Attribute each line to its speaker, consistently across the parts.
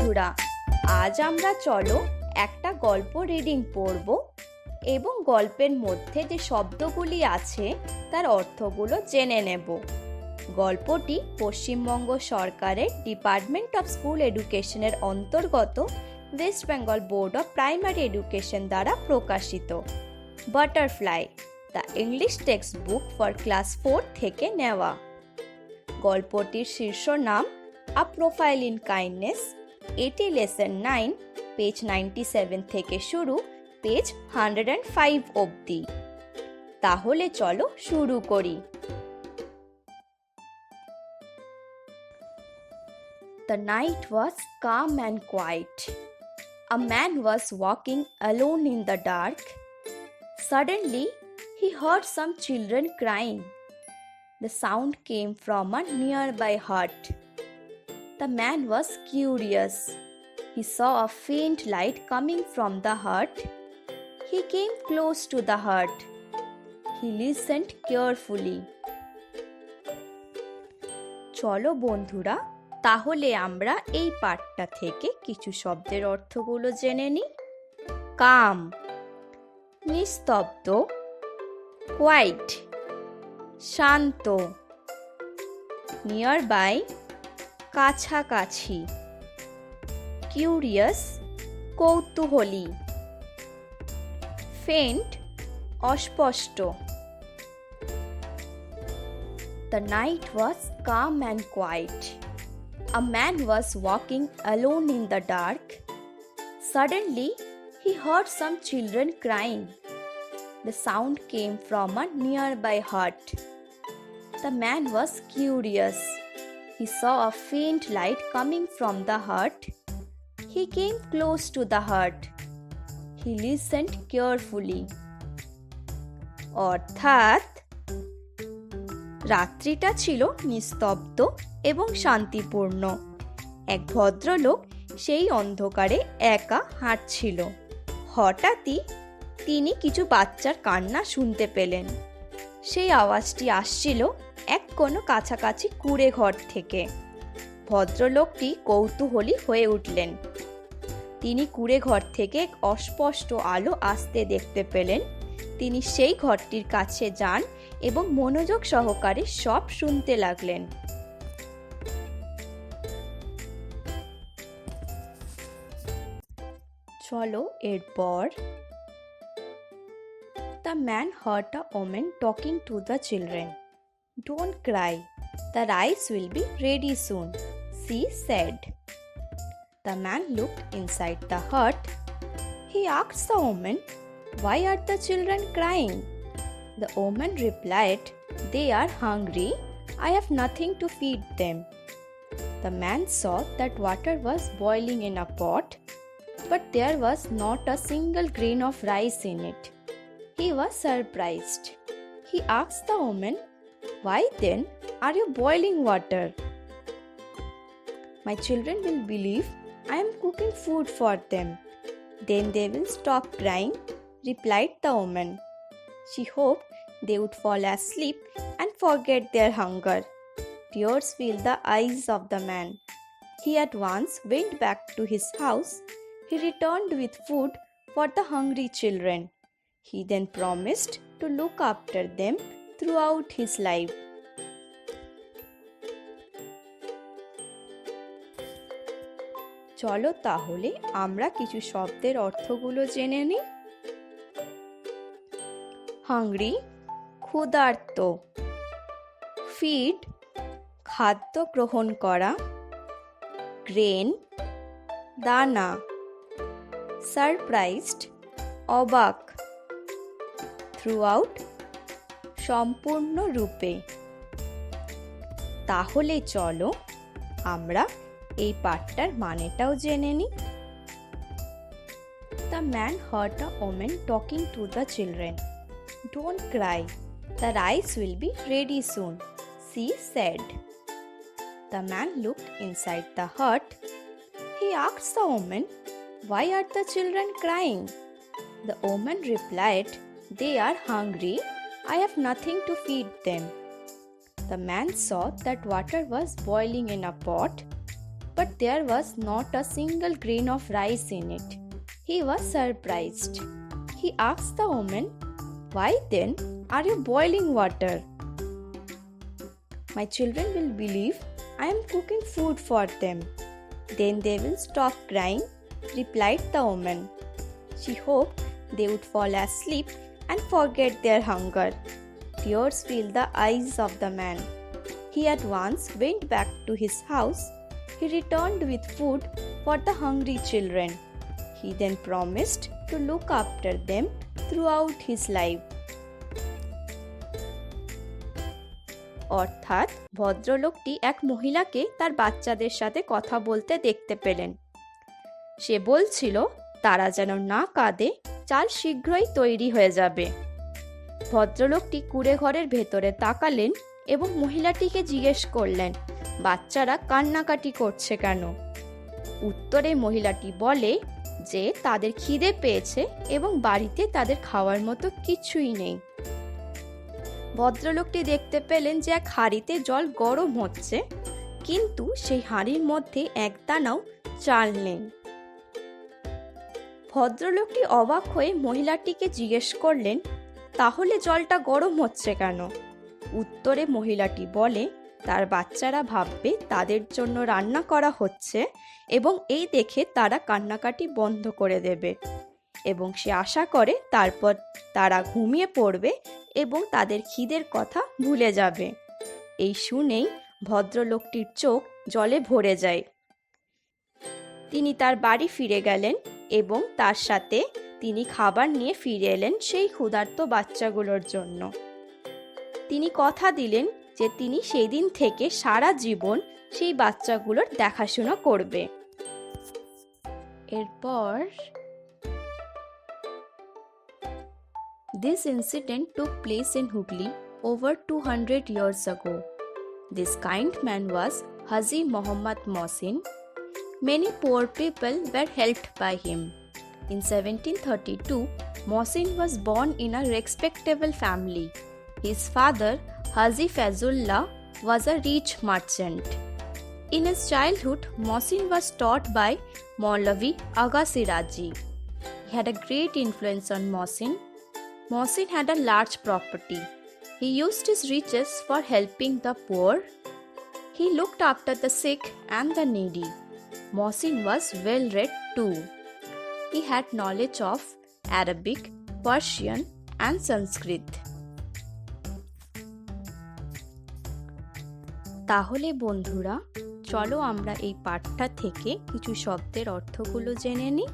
Speaker 1: বন্ধুরা, আজ আমরা চলো একটা গল্প রিডিং পড়ব এবং গল্পের মধ্যে যে শব্দগুলি আছে তার অর্থগুলো জেনে নেব। গল্পটি পশ্চিমবঙ্গ সরকারের ডিপার্টমেন্ট অফ স্কুল এডুকেশনের অন্তর্গত West Bengal board of primary education দ্বারা প্রকাশিত। Butterfly the English text book for class 4 থেকে নেওয়া। গল্পটির শীর্ষ নাম আ প্রোফাইল ইন কাইন্ডনেস। এটি লেসন 9 পেজ 97 থেকে শুরু, পেজ 105 অবধি। তাহলে চলো শুরু করি। The night was calm and quiet. A man was walking alone in the dark. Suddenly, he heard some children crying. The sound came from a nearby hut. The man was curious. He saw a faint light coming from the hut. He came close to the hut. He listened carefully. চলো বন্ধুরা, তাহলে আমরা এই পাঠটা থেকে কিছু শব্দের অর্থগুলো জেনে নিই। কাম নিস্তব্ধ, কোয়াইট শান্ত, নিয়ারবাই কাছাকাছি, কিউরিয়াস কৌতূহলী, ফেন্ট অস্পষ্ট। The night was calm and quiet. A man was walking alone in the dark. Suddenly, he heard some children crying. The sound came from a nearby hut. The man was curious. He saw a faint light coming from the hut. He came close to the hut. He listened carefully. অর্থাৎ রাত্রিটা ছিল নিস্তব্ধ এবং শান্তিপূর্ণ। এক ভদ্রলোক সেই অন্ধকারে একা হাঁটছিল। হঠাৎই তিনি কিছু বাচ্চার কান্না শুনতে পেলেন। সেই আওয়াজটি আসছিল এক কোনো কাছাকাছি কুঁড়ে ঘর থেকে। ভদ্রলোকটি কৌতূহলী হয়ে উঠলেন। তিনি কুঁড়ে ঘর থেকে এক অস্পষ্ট আলো আসতে দেখতে পেলেন। তিনি সেই ঘরটির কাছে যান এবং মনোযোগ সহকারে সব শুনতে লাগলেন। চলো এরপর The man heard a woman talking to the children. Don't cry, the rice will be ready soon, she said. The man looked inside the hut. He asked the woman, why are the children crying? The woman replied, they are hungry. I have nothing to feed them. The man saw that water was boiling in a pot, but there was not a single grain of rice in it. He was surprised. He asked the woman, why then are you boiling water? My children will believe I am cooking food for them. Then they will stop crying, replied the woman. She hoped they would fall asleep and forget their hunger. Tears filled the eyes of the man. He at once went back to his house. He returned with food for the hungry children. He then promised to look after them throughout his life. চলো তাহলে আমরা কিছু শব্দের অর্থগুলো জেনে নিই। Hungry ক্ষুধার্ত, feed খাদ্য গ্রহণ করা, গ্রেন দানা, সারপ্রাইজড অবাক, থ্রুআউট সম্পূর্ণরূপে। তাহলে চলো আমরা এই পাঠটার মানেটাও জেনে নিই। The man heard a woman talking to the children. Don't cry, the rice will be ready soon, she said. The man looked inside the hut. He asked the woman, why are the children crying? The woman replied, they are hungry. I have nothing to feed them. The man saw that water was boiling in a pot, but there was not a single grain of rice in it. He was surprised. He asked the woman, "Why then are you boiling water?" "My children will believe I am cooking food for them. Then they will stop crying," replied the woman. She hoped they would fall asleep and forget their hunger. Tears filled the eyes of the man. He at once went back to his house. He returned with food for the hungry children. He then promised to look after them throughout his life. অর্থাৎ ভদ্রলোকটি এক মহিলাকে তার বাচ্চাদের সাথে কথা বলতে দেখতে পেলেন। সে বলছিল তারা যেন না কাঁদে, চাল শীঘ্রই তৈরি হয়ে যাবে। ভদ্রলোকটি কুঁড়ে ঘরের ভেতরে তাকালেন এবং মহিলাটিকে জিজ্ঞেস করলেন বাচ্চারা কান্নাকাটি করছে কেন। উত্তরে মহিলাটি বলে যে তাদের খিদে পেয়েছে এবং বাড়িতে তাদের খাওয়ার মতো কিছুই নেই। ভদ্রলোকটি দেখতে পেলেন যে এক হাঁড়িতে জল গরম হচ্ছে, কিন্তু সেই হাঁড়ির মধ্যে এক দানাও চাল নেই। ভদ্রলোকটি অবাক হয়ে মহিলাটিকে জিজ্ঞেস করলেন, তাহলে জলটা গরম হচ্ছে কেন? উত্তরে মহিলাটি বলে তার বাচ্চারা ভাববে তাদের জন্য রান্না করা হচ্ছে এবং এই দেখে তারা কান্নাকাটি বন্ধ করে দেবে এবং সে আশা করে তারপর তারা ঘুমিয়ে পড়বে এবং তাদের খিদের কথা ভুলে যাবে। এই শুনেই ভদ্রলোকটির চোখ জলে ভরে যায়। তিনি তার বাড়ি ফিরে গেলেন এবং তার সাথে তিনি খাবার নিয়ে ফিরে এলেন সেই ক্ষুধার্ত বাচ্চাগুলোর জন্য। তিনি কথা দিলেন যে তিনি সেই দিন থেকে সারা জীবন সেই বাচ্চাগুলোর দেখাশোনা করবে। এরপর This incident took place in Hooghly over 200 years ago. This kind man was Haji Muhammad Mohsin. Many poor people were helped by him. In 1732, Mohsin was born in a respectable family. His father, Haji Fazullah, was a rich merchant. In his childhood, Mohsin was taught by Maulavi Aga Siraji. He had a great influence on Mohsin. Mohsin had a large property. He used his riches for helping the poor. He looked after the sick and the needy. Mohsin was well read too. He had knowledge of Arabic, Persian, and Sanskrit. তাহলে বন্ধুরা, চলো আমরা এই পাঠটা থেকে কিছু শব্দের অর্থগুলো জেনে নিই।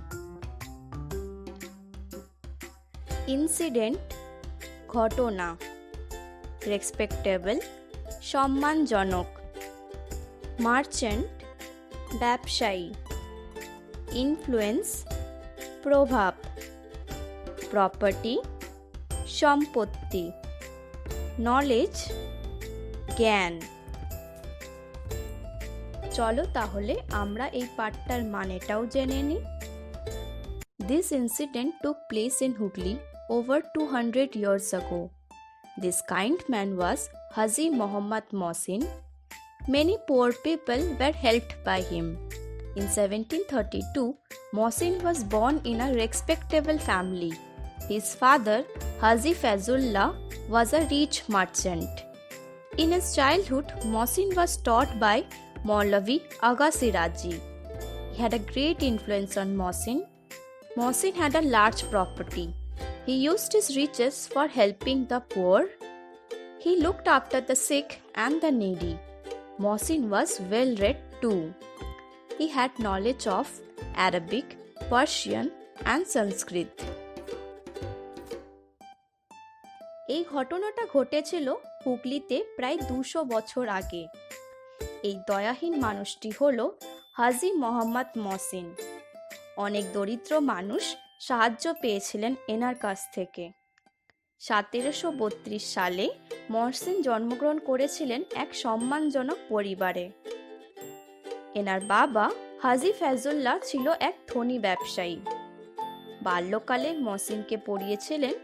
Speaker 1: ইনসিডেন্ট ঘটনা, রেসপেক্টেবল সম্মানজনক, মার্চেন্ট ব্যবসায়ী, ইনফ্লুয়েন্স প্রভাব, প্রপার্টি সম্পত্তি, নলেজ জ্ঞান। চলো তাহলে আমরা এই পাঠটার মানেটাও জেনে নিই। This incident took place in Hooghly over 200 years ago. This kind man was Haji Muhammad Mohsin. Many poor people were helped by him. In 1732, Mohsin was born in a respectable family. His father, Haji Fazullah, was a rich merchant. In his childhood, Mohsin was taught by Maulavi Aga Siraji. He had a great influence on Mohsin. Mohsin had a large property. He used his riches for helping the poor. He looked after the sick and the needy. Mohsin was well read too. He had knowledge of Arabic, Persian, and Sanskrit. এই ঘটনাটা ঘটেছিল হুগলিতে প্রায় 200 বছর আগে। এই দয়াহীন মানুষটি হলো হাজি মোহাম্মদ মহসিন। অনেক দরিদ্র মানুষ সাহায্য পেয়েছিলেন এনার কাছ থেকে। 1732 সালে মহসিন জন্মগ্রহণ করেছিলেন এক সম্মানজনক পরিবারে। এনার বাবা হাজি ফেজুল্লাহ ছিল এক ধনী ব্যবসায়ী। বাল্যকালে মহসিনকে পড়িয়েছিলেন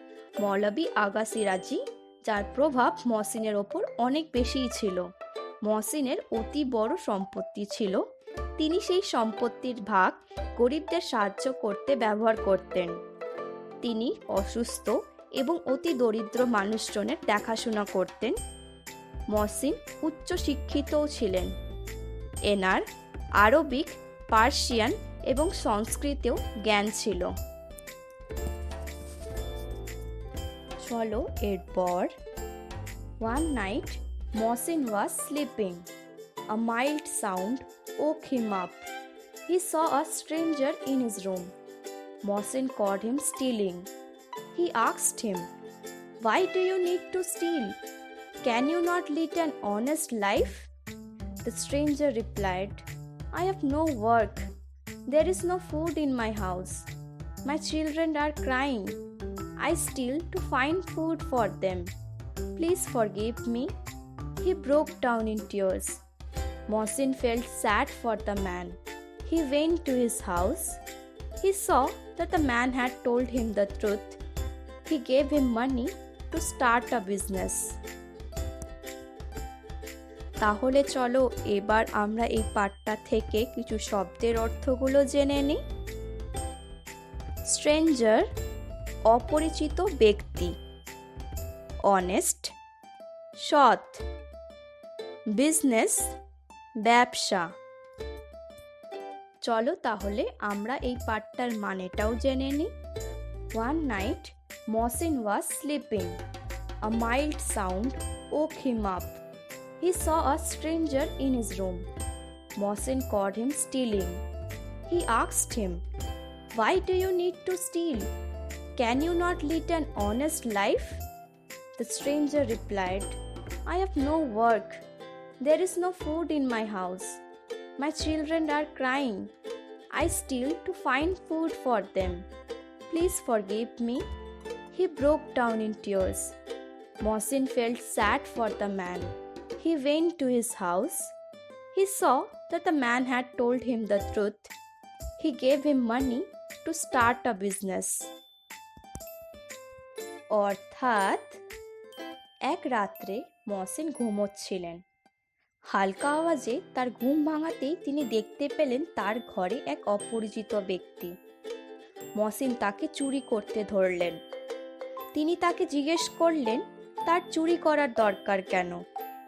Speaker 1: মৌলভী আগা সিরাজি, যার প্রভাব মহসিনের ওপর অনেক বেশিই ছিল। মহসিনের অতি বড় সম্পত্তি ছিল, তিনি সেই সম্পত্তির ভাগ গরিবদের সাহায্য করতে ব্যবহার করতেন। তিনি অসুস্থ এবং অতি দরিদ্র মানুষজনের দেখাশোনা করতেন। মহসিন উচ্চ শিক্ষিতও ছিলেন। এনার আরবিক, পার্সিয়ান এবং সংস্কৃতেও জ্ঞান ছিল। চলো এরপর One night, Mohsin was sleeping. A mild sound woke him up. He saw a stranger in his room. Mohsin caught him stealing. He asked him, "Why do you need to steal? Can you not lead an honest life?" The stranger replied, "I have no work. There is no food in my house. My children are crying. I steal to find food for them. Please forgive me." He broke down in tears. Mohsin felt sad for the man. He went to his house. He saw that the man had told him the truth. He gave him money to start a business. তাহলে চলো এবার আমরা এই পাঠটা থেকে কিছু শব্দের অর্থগুলো জেনে নিই। স্ট্রেঞ্জার, অপরিচিত ব্যক্তি। অনেস্ট, সৎ। বিজনেস, ব্যবসা। চলো তাহলে আমরা এই পাঠটার মানেটাও জেনে নিই। One night, Mohsin was sleeping. A mild sound woke him up. He saw a stranger in his room. Mohsin caught him stealing. He asked him, "Why do you need to steal? Can you not lead an honest life?" The stranger replied, "I have no work. There is no food in my house. My children are crying. I steal to find food for them. Please forgive me." He broke down in tears. Mohsin felt sad for the man. He went to his house. He saw that the man had told him the truth. He gave him money to start a business. অর্থাৎ এক রাত্রে মহসিন ঘুমোচ্ছিলেন। হালকা আওয়াজে তার ঘুম ভাঙাতেই তিনি দেখতে পেলেন তার ঘরে এক অপরিচিত ব্যক্তি। মহসিন তাকে চুরি করতে ধরলেন। তিনি তাকে জিজ্ঞেস করলেন তার চুরি করার দরকার কেন,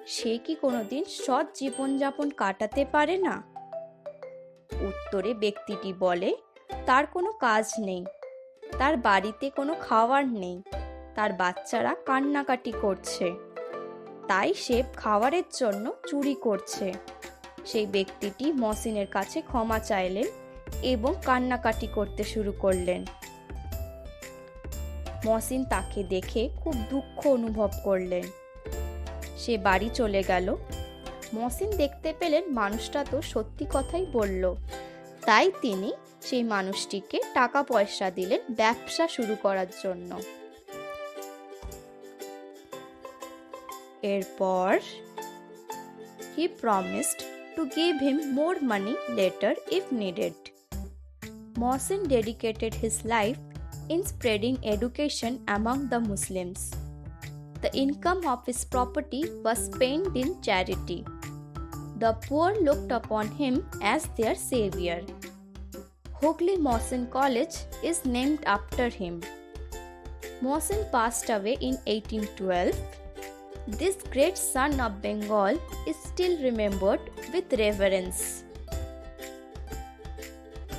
Speaker 1: সে কি কোনোদিন সৎ জীবনযাপন কাটাতে পারে না? উত্তরে ব্যক্তিটি বলে, তার কোনো কাজ নেই, তার বাড়িতে কোনো খাবার নেই, তার বাচ্চারা কান্নাকাটি করছে, তাই সে খাবারের জন্য চুরি করছে। সেই ব্যক্তিটি মহসিনের কাছে ক্ষমা চাইলেন এবং কান্নাকাটি করতে শুরু করলেন। মহসিন তাকে দেখে খুব দুঃখ অনুভব করলেন। সে বাড়ি চলে গেল। মহসিন দেখতে পেলেন মানুষটা তো সত্যি কথাই বলল, তাই তিনি সেই মানুষটিকে টাকা পয়সা দিলেন ব্যবসা শুরু করার জন্য। এরপর he promised to give him more money later if needed. Mohsin dedicated his life in spreading education among the Muslims. The income of his property was spent in charity. The poor looked upon him as their savior. Hooghly Mohsin College is named after him. Mohsin passed away in 1812. This great son of Bengal is still remembered with reverence.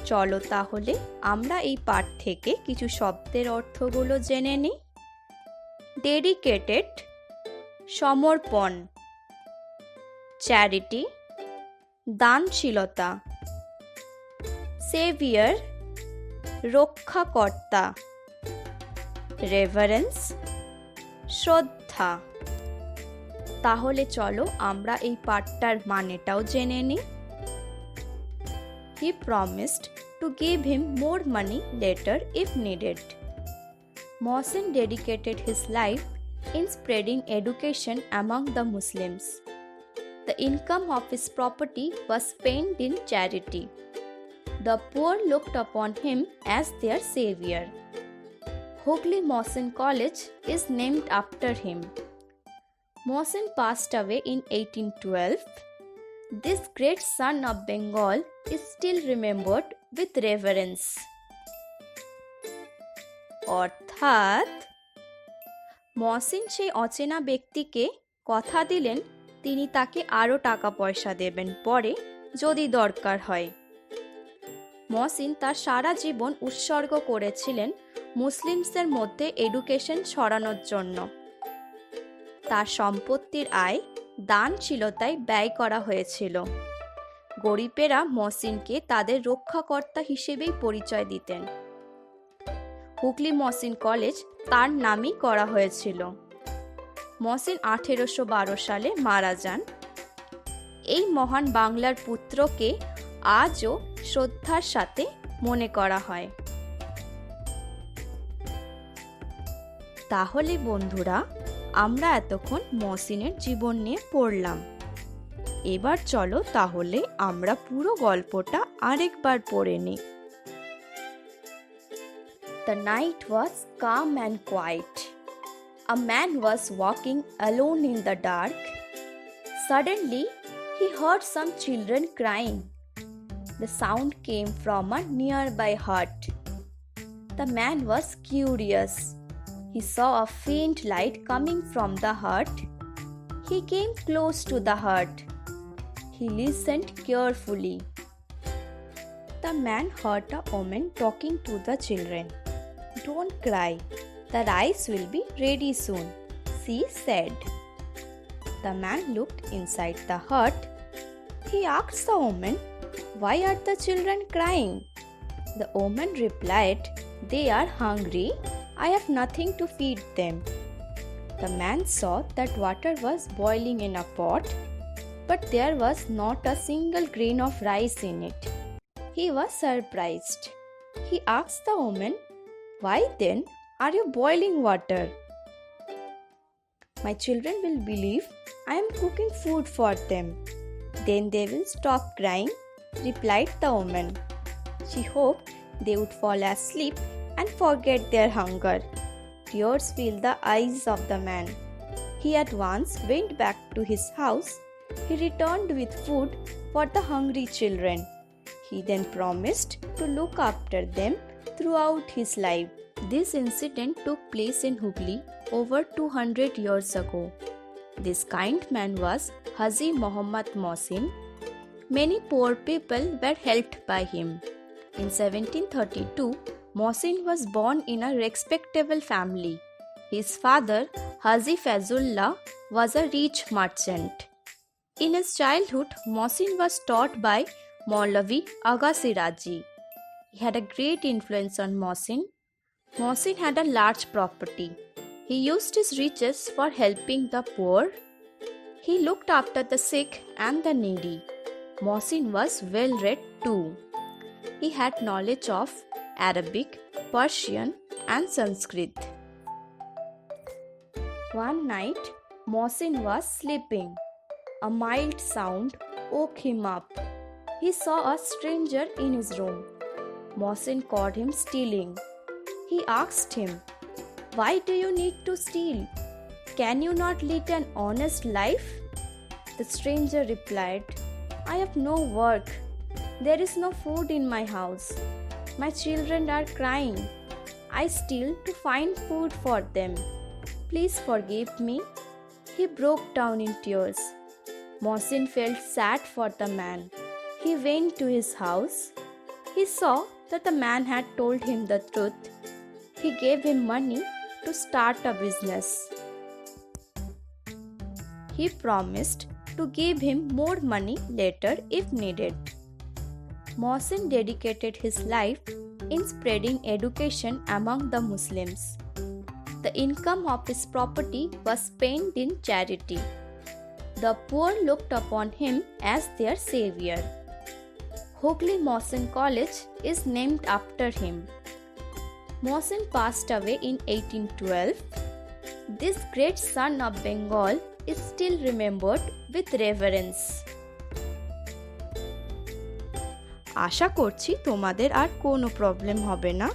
Speaker 1: চলো তাহলে আমরা এই পাঠ থেকে কিছু শব্দের অর্থগুলো জেনে নিই। ডেডিকেটেড, সমর্পণ। চ্যারিটি, দানশীলতা। সেভিয়ার, রক্ষাকর্তা। রেভারেন্স, শ্রদ্ধা। তাহলে চলো আমরা এই পাঠটার মানেটাও জেনে নিই। He promised to give him more money later if needed. Mohsin dedicated his life in spreading education among the Muslims. The income of his property was spent in charity. The poor looked upon him as their savior. Hooghly Mohsin College is named after him. Mohsin passed away in 1812. This great son of Bengal is still remembered with reverence. অর্থাৎ মহসিন সেই অচেনা ব্যক্তিকে কথা দিলেন তিনি তাকে আরও টাকা পয়সা দেবেন পরে যদি দরকার হয়। মহসিন তার সারা জীবন উৎসর্গ করেছিলেন মুসলিমসদের মধ্যে এডুকেশন ছড়ানোর জন্য। তার সম্পত্তির আয় দানশীলতায় ব্যয় করা হয়েছিল। গরিবেরা মহসিনকে তাদের রক্ষাকর্তা হিসেবেই পরিচয় দিতেন। হুগলি মহসিন কলেজ তার নামই করা হয়েছিল। মহসিন 1812 সালে মারা যান। এই মহান বাংলার পুত্রকে আজও শ্রদ্ধার সাথে মনে করা হয়। তাহলে বন্ধুরা আমরা এতক্ষণ মহসিনের জীবন নিয়ে পড়লাম। এবার চলো তাহলে আমরা পুরো গল্পটা আরেকবার পড়ে নিই। The night was calm and quiet. A man was walking alone in the dark. Suddenly, he heard some children crying. The sound came from a nearby hut. The man was curious. He saw a faint light coming from the hut. He came close to the hut. He listened carefully. The man heard a woman talking to the children. "Don't cry. The rice will be ready soon," she said. The man looked inside the hut. He asked the woman, "Why are the children crying?" The woman replied, "They are hungry. I have nothing to feed them." The man saw that water was boiling in a pot, but there was not a single grain of rice in it. He was surprised. He asked the woman, "Why then are you boiling water?" "My children will believe I am cooking food for them. Then they will stop crying," replied the woman. She hoped they would fall asleep and forget their hunger. Tears filled the eyes of the man. He at once went back to his house. He returned with food for the hungry children. He then promised to look after them throughout his life. This incident took place in Hooghly over 200 years ago. This kind man was Haji Muhammad Mohsin. Many poor people were helped by him. In 1732, Mohsin was born in a respectable family. His father, Haji Fazullah, was a rich merchant. In his childhood, Mohsin was taught by Maulavi Aga Siraji. He had a great influence on Mohsin. Mohsin had a large property. He used his riches for helping the poor. He looked after the sick and the needy. Mohsin was well read too. He had knowledge of Arabic, Persian, and Sanskrit. One night, Mohsin was sleeping. A mild sound woke him up. He saw a stranger in his room. Mohsin caught him stealing. He asked him, "Why do you need to steal? Can you not lead an honest life?" The stranger replied, "I have no work. There is no food in my house. My children are crying. I steal to find food for them. Please forgive me." He broke down in tears. Mohsin felt sad for the man. He went to his house. He saw that the man had told him the truth. He gave him money to start a business. He promised to give him more money later if needed. Mohsin dedicated his life in spreading education among the Muslims. The income of his property was spent in charity. The poor looked upon him as their savior. Hooghly Mohsin College is named after him. Mohsin passed away in 1812. This great son of Bengal is still remembered with reverence. আশা করছি তোমাদের আর কোনো problem হবে না।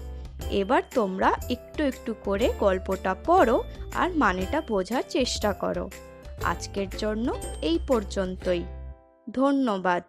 Speaker 1: এবার তোমরা একটু একটু করে গল্পটা পড়ো আর মানেটা বোঝার চেষ্টা করো। আজকের জন্য এই পর্যন্তই। ধন্যবাদ।